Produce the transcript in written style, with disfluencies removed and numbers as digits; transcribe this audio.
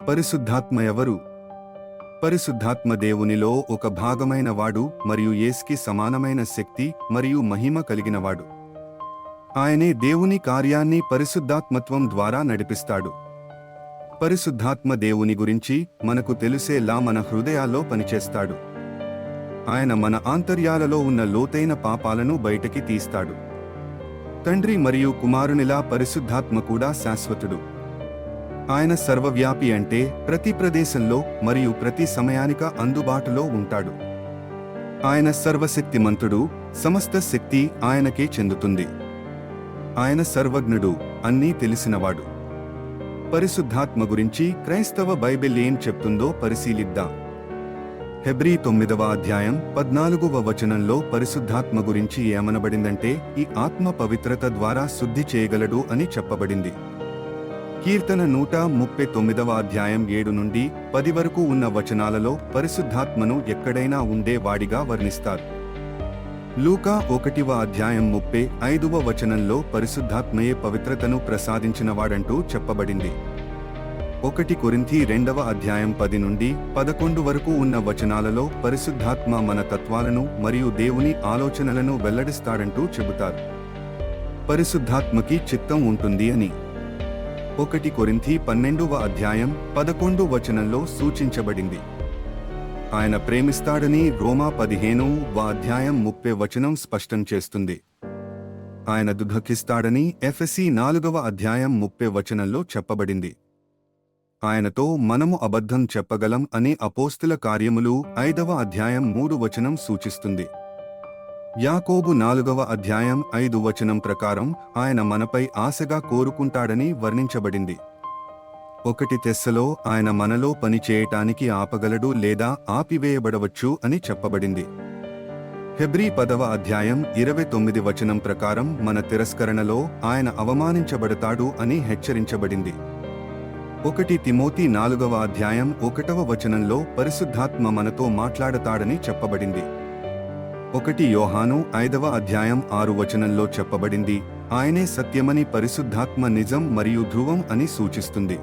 పరిశుద్ధాత్మ ఎవరు? పరిశుద్ధాత్మ దేవునిలో ఒక భాగమైన వాడు మరియు యేసుకి సమానమైన శక్తి మరియు మహిమ కలిగినవాడు. ఆయనే దేవుని కార్యాన్ని పరిశుద్ధాత్మత్వం ద్వారా నడిపిస్తాడు. పరిశుద్ధాత్మ దేవుని గురించి మనకు తెలిసేలా మన హృదయాల్లో పనిచేస్తాడు. ఆయన మన ఆంతర్యాలలో ఉన్న లోతైన పాపాలను బయటకి తీస్తాడు. తండ్రి మరియు కుమారునిలా పరిశుద్ధాత్మ కూడా శాశ్వతుడు. ఆయన సర్వవ్యాపి అంటే ప్రతి ప్రదేశంలో మరియు ప్రతి సమయానిక అందుబాటులో ఉంటాడు. ఆయన సర్వశక్తిమంతుడు, సమస్త శక్తి ఆయనకే చెందుతుంది. ఆయన సర్వజ్ఞుడు, అన్నీ తెలిసినవాడు. పరిశుద్ధాత్మ గురించి క్రైస్తవ బైబిల్ ఏం చెప్తుందో పరిశీలిద్దాం. హెబ్రీ 9వ అధ్యాయం 14వ వచనంలో పరిశుద్ధాత్మ గురించి ఏమనబడిందంటే, ఈ ఆత్మ పవిత్రత ద్వారా శుద్ధి చేయగలడు అని చెప్పబడింది. కీర్తన 139వ అధ్యాయం 7 నుండి 10 వరకు ఉన్న వచనాలలో పరిశుద్ధాత్మను ఎక్కడైనా ఉండే వాడిగా వర్ణిస్తారు. లూకా 1వ అధ్యాయం 35వ వచనంలో పరిశుద్ధాత్మయే పవిత్రతను ప్రసాదించినవాడంటూ చెప్పబడింది. 1 కొరింథీ 2వ అధ్యాయం 10 నుండి 11 వరకు ఉన్న వచనాలలో పరిశుద్ధాత్మ మన తత్వాలను మరియు దేవుని ఆలోచనలను వెల్లడిస్తాడంటూ చెబుతారు. పరిశుద్ధాత్మకి చిత్తం ఉంటుంది అని 1 కొరింథీ 12వ అధ్యాయం 11 వచనంలో సూచించబడింది. ఆయన ప్రేమిస్తాడని రోమా 15వ అధ్యాయం 30 వచనం స్పష్టం చేస్తుంది. ఆయన దుఃఖిస్తాడని ఎఫెసీ 4వ అధ్యాయం 30 వచనంలో చెప్పబడింది. ఆయనతో మనము అబద్ధం చెప్పగలం అని అపోస్తుల కార్యములు 5వ అధ్యాయం 3 వచనం సూచిస్తుంది. యాకోబు 4వ అధ్యాయం 5 వచనం ప్రకారం ఆయన మనపై ఆశగా కోరుకుంటాడని వర్ణించబడింది. 1 తెస్సలో ఆయన మనలో పని చేయటానికి ఆపగలడు లేదా ఆపివేయబడవచ్చు అని చెప్పబడింది. హెబ్రీ 10వ అధ్యాయం 29 వచనం ప్రకారం మన తిరస్కరణలో ఆయన అవమానించబడతాడు అని హెచ్చరించబడింది. 1 తిమోతి 4వ అధ్యాయం 1వ వచనంలో పరిశుద్ధాత్మ మనతో మాట్లాడతాడని చెప్పబడింది. 1 యోహాను 5వ అధ్యాయం 6 వచనంలో చెప్పబడింది, ఆయనే సత్యమని, పరిశుద్ధాత్మ నిజం మరియు ధ్రువం అని సూచిస్తుంది.